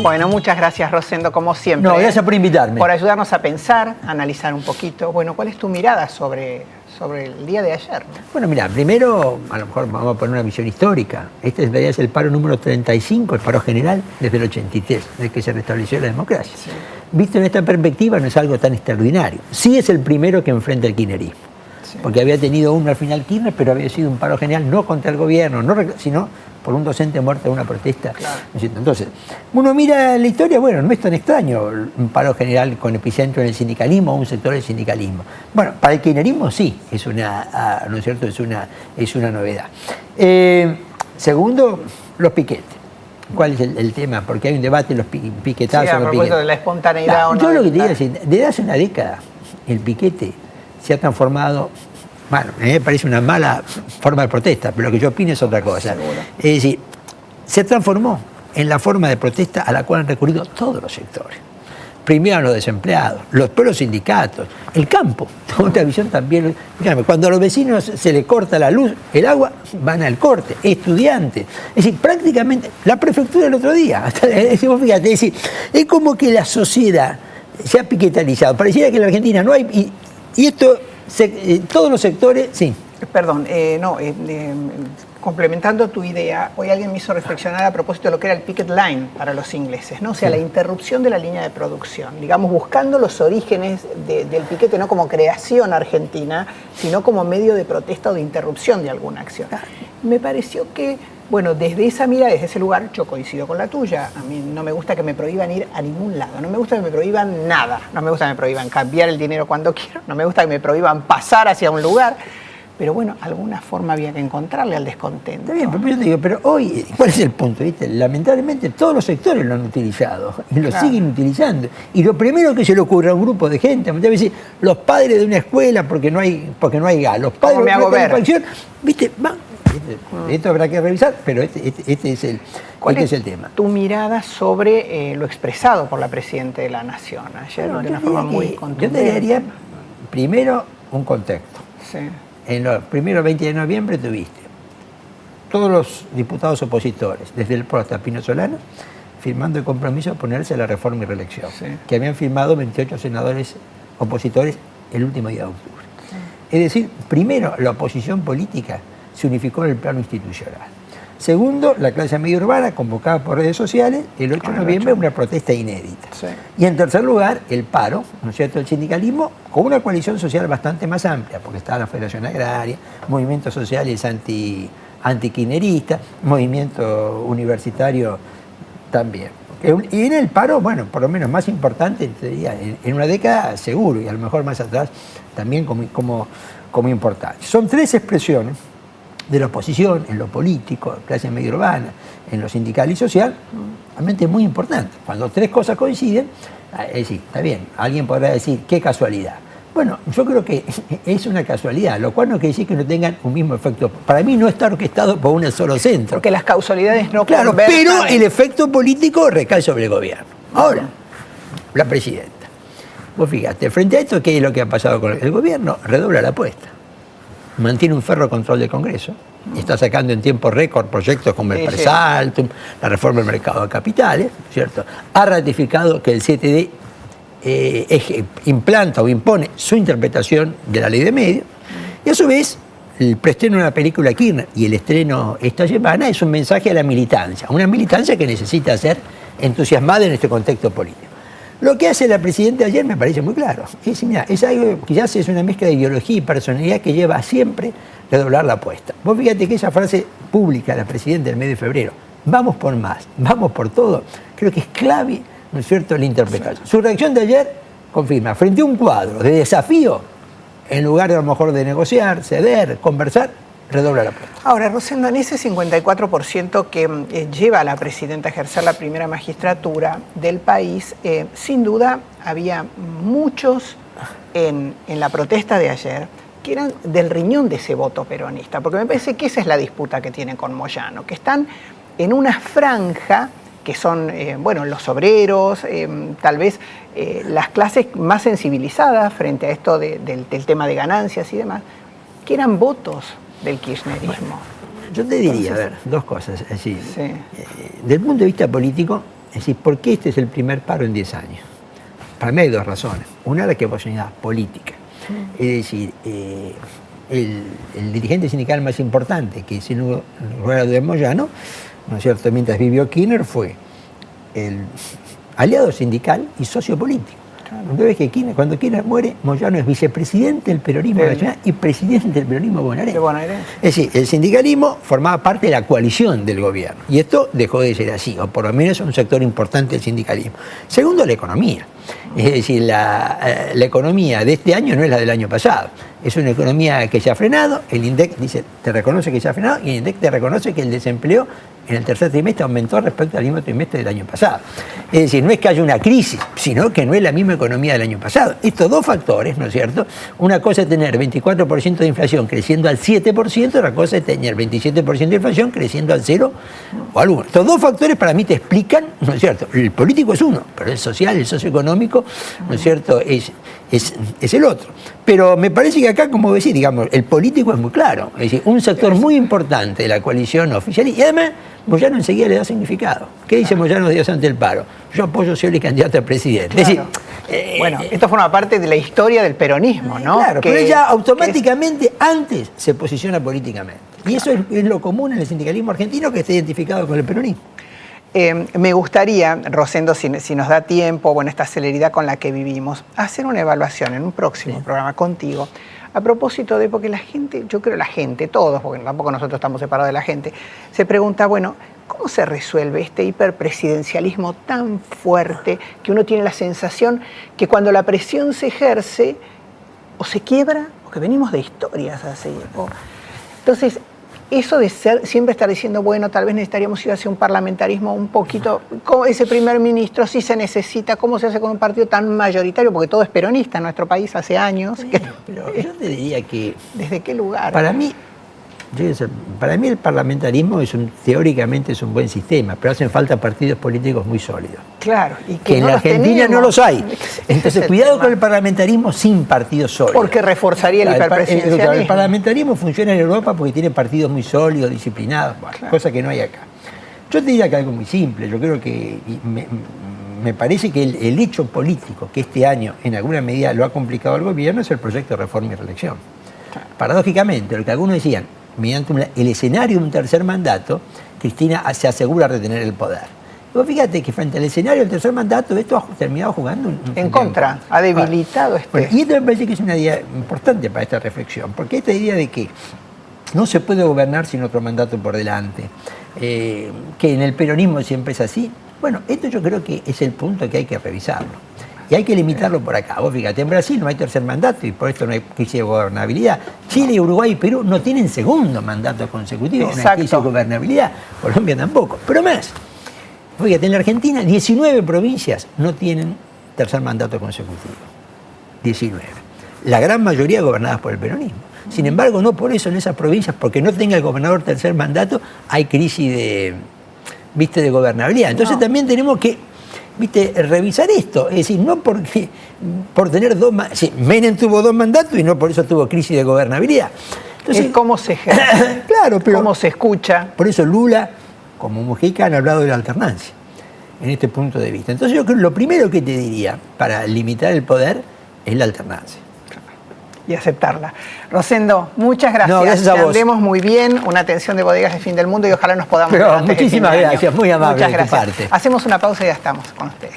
Bueno, muchas gracias, Rosendo, como siempre. No, gracias por invitarme. Por ayudarnos a pensar, a analizar un poquito. Bueno, ¿cuál es tu mirada sobre el día de ayer? Bueno, mira, primero, a lo mejor vamos a poner una visión histórica. Este debería ser el paro número 35, el paro general, desde el 83, desde que se restableció la democracia. Sí. Visto en esta perspectiva, no es algo tan extraordinario. Sí es el primero que enfrenta el kirchnerismo. Sí. Porque había tenido uno al final Kirchner, pero había sido un paro general no contra el gobierno, sino por un docente muerto en una protesta. Claro. Entonces, uno mira la historia, bueno, no es tan extraño un paro general con epicentro en el sindicalismo o un sector del sindicalismo. Bueno, para el kirchnerismo sí, es una, ¿no es cierto? Es una novedad. Segundo, los piquetes. ¿Cuál es el tema? Porque hay un debate en los piquetazos. Sí, a propósito de la espontaneidad. Yo lo que te digo es que desde hace una década el piquete se ha transformado. Bueno, a mí me parece una mala forma de protesta, pero lo que yo opino es otra cosa. Seguro. Es decir, se transformó en la forma de protesta a la cual han recurrido todos los sectores. Primero los desempleados, los propios sindicatos, el campo. Otra visión también. Cuando a los vecinos se les corta la luz, el agua, van al corte, estudiantes. Es decir, prácticamente, la prefectura el otro día. Fíjate, es decir, es como que la sociedad se ha piquetalizado. Pareciera que en la Argentina no hay. Y esto. Todos los sectores, sí. Perdón, complementando tu idea, hoy alguien me hizo reflexionar a propósito de lo que era el picket line para los ingleses, ¿no? O sea, sí, la interrupción de la línea de producción, digamos, buscando los orígenes del piquete no como creación argentina, sino como medio de protesta o de interrupción de alguna acción. Me pareció que, bueno, desde esa mirada, desde ese lugar, yo coincido con la tuya. A mí no me gusta que me prohíban ir a ningún lado, no me gusta que me prohíban nada, no me gusta que me prohíban cambiar el dinero cuando quiero, no me gusta que me prohíban pasar hacia un lugar, pero bueno, alguna forma había que encontrarle al descontento. Está bien, pero yo te digo, pero hoy, ¿cuál es el punto? ¿Viste? Lamentablemente todos los sectores lo han utilizado y lo siguen utilizando. Y lo primero que se le ocurre a un grupo de gente, muchas veces los padres de una escuela porque no hay gas, los padres de una calefacción, ¿viste? Esto habrá que revisar, pero este es el tema. Tu mirada sobre lo expresado por la Presidenta de la Nación ayer, de una forma muy contundente? Yo te diría, primero, un contexto. Sí. En los primeros 20 de noviembre tuviste todos los diputados opositores, desde el PRO hasta Pino Solano, firmando el compromiso de oponerse a la reforma y reelección, sí, que habían firmado 28 senadores opositores el último día de octubre. Sí. Es decir, primero, la oposición política se unificó en el plano institucional. Segundo, la clase media urbana, convocada por redes sociales, el 8 de noviembre, una protesta inédita. Sí. Y en tercer lugar, el paro, ¿no es cierto?, el sindicalismo, con una coalición social bastante más amplia, porque está la Federación Agraria, movimientos sociales antikirchneristas, movimiento universitario también. Y en el paro, bueno, por lo menos más importante, te diría, en una década seguro, y a lo mejor más atrás también como importante. Son tres expresiones de la oposición, en lo político, clase media urbana, en lo sindical y social, realmente es muy importante. Cuando tres cosas coinciden, sí, está bien, alguien podrá decir, qué casualidad. Bueno, yo creo que es una casualidad, lo cual no quiere decir que no tengan un mismo efecto. Para mí no está orquestado por un solo centro. Porque las causalidades no Claro, pero el efecto político recae sobre el gobierno. Ahora, la presidenta. Vos fíjate, frente a esto, ¿qué es lo que ha pasado con el gobierno? Redobla la apuesta. Mantiene un ferro control del Congreso y está sacando en tiempo récord proyectos como el Presaltum, la reforma del mercado de capitales, ¿cierto? Ha ratificado que el 7D implanta o impone su interpretación de la ley de medios y a su vez el preestreno de una película Kirchner y el estreno esta semana es un mensaje a la militancia, una militancia que necesita ser entusiasmada en este contexto político. Lo que hace la presidenta ayer me parece muy claro. Es algo, quizás es una mezcla de ideología y personalidad que lleva siempre a redoblar la apuesta. Vos fíjate que esa frase pública de la presidenta del mes de febrero, vamos por más, vamos por todo, creo que es clave, ¿no es cierto?, la interpretación. Su reacción de ayer confirma, frente a un cuadro de desafío, en lugar de a lo mejor de negociar, ceder, conversar, redobla la apuesta. Ahora, Rosendo, en ese 54% que lleva a la presidenta a ejercer la primera magistratura del país, sin duda había muchos en la protesta de ayer que eran del riñón de ese voto peronista, porque me parece que esa es la disputa que tienen con Moyano, que están en una franja que son, los obreros, tal vez las clases más sensibilizadas frente a esto del tema de ganancias y demás, que eran votos del kirchnerismo. Bueno, yo te diría, a ver, dos cosas. Así, del punto de vista político, Es decir, ¿por qué este es el primer paro en 10 años? Para mí hay dos razones. Una es la que vos señalás, política. Es decir, el dirigente sindical más importante, que sin lugar a dudas Moyano, ¿no es cierto?, mientras vivió Kirchner, fue el aliado sindical y socio político. Claro. Ves que cuando Kirchner muere, Moyano es vicepresidente del peronismo nacional y presidente del peronismo bonaerense. Es decir, el sindicalismo formaba parte de la coalición del gobierno. Y esto dejó de ser así, o por lo menos un sector importante del sindicalismo. Segundo, la economía. Es decir, la economía de este año no es la del año pasado. Es una economía que se ha frenado, el INDEC dice, te reconoce que se ha frenado, y el INDEC te reconoce que el desempleo en el tercer trimestre aumentó respecto al mismo trimestre del año pasado. Es decir, no es que haya una crisis, sino que no es la misma economía del año pasado. Estos dos factores, ¿no es cierto? Una cosa es tener 24% de inflación creciendo al 7%, otra cosa es tener 27% de inflación creciendo al 0 o al 1. Estos dos factores para mí te explican, ¿no es cierto? El político es uno, pero el social, el socioeconómico, ¿no es cierto?, es el otro. Pero me parece que acá, como decir, digamos, el político es muy claro. Es decir, un sector muy importante de la coalición oficial, y además Moyano enseguida le da significado. ¿Qué dice Moyano días ante el paro? Yo apoyo a Scioli candidato a presidente. Claro. Es decir, bueno, esto forma parte de la historia del peronismo, ¿no? Claro, pero ella automáticamente antes se posiciona políticamente. Y eso es lo común en el sindicalismo argentino, que está identificado con el peronismo. Me gustaría, Rosendo, si nos da tiempo, bueno, esta celeridad con la que vivimos, hacer una evaluación en un próximo programa contigo, a propósito de, porque la gente, yo creo la gente, todos, porque tampoco nosotros estamos separados de la gente, se pregunta, bueno, ¿cómo se resuelve este hiperpresidencialismo tan fuerte que uno tiene la sensación que cuando la presión se ejerce, o se quiebra, o que venimos de historias así? Entonces, eso de siempre estar diciendo, bueno, tal vez necesitaríamos ir hacia un parlamentarismo un poquito, ese primer ministro sí se necesita, ¿cómo se hace con un partido tan mayoritario? Porque todo es peronista en nuestro país hace años. Sí, pero yo te diría que... ¿Desde qué lugar? Para mí el parlamentarismo teóricamente es un buen sistema, pero hacen falta partidos políticos muy sólidos. Claro, y que en la Argentina no los hay. Entonces, cuidado con el parlamentarismo sin partidos sólidos. Porque reforzaría el hiperpresidencialismo. El parlamentarismo funciona en Europa porque tiene partidos muy sólidos, disciplinados, claro, cosa que no hay acá. Yo te diría que algo muy simple. Yo creo que me parece que el hecho político que este año en alguna medida lo ha complicado al gobierno es el proyecto de reforma y reelección. Claro. Paradójicamente, lo que algunos decían, mediante el escenario de un tercer mandato, Cristina se asegura retener el poder. Y vos fíjate que frente al escenario del tercer mandato, esto ha terminado jugando en contra, ha debilitado Bueno, y esto me parece que es una idea importante para esta reflexión, porque esta idea de que no se puede gobernar sin otro mandato por delante, que en el peronismo siempre es así, bueno, esto yo creo que es el punto que hay que revisarlo. Y hay que limitarlo por acá. Vos fíjate, en Brasil no hay tercer mandato y por esto no hay crisis de gobernabilidad. Chile, Uruguay y Perú no tienen segundo mandato consecutivo, no hay crisis de gobernabilidad. Colombia tampoco. Pero más, fíjate, en la Argentina 19 provincias no tienen tercer mandato consecutivo. 19. La gran mayoría gobernadas por el peronismo. Sin embargo, no por eso en esas provincias, porque no tenga el gobernador tercer mandato, hay crisis de gobernabilidad. Entonces también tenemos que revisar esto, es decir, no porque por tener dos mandatos, sí, Menem tuvo 2 mandatos y no por eso tuvo crisis de gobernabilidad. Entonces, es cómo se ejerce, claro, pero cómo se escucha. Por eso Lula, como Mujica, han hablado de la alternancia, en este punto de vista. Entonces yo creo que lo primero que te diría para limitar el poder es la alternancia. Y aceptarla. Rosendo, muchas gracias. No, gracias a vos. Que andemos muy bien, una atención de Bodegas de Fin del Mundo y ojalá nos podamos ver antes muchísimas de fin de gracias, año. muy amable muchas de tu gracias. parte. Hacemos una pausa y ya estamos con ustedes.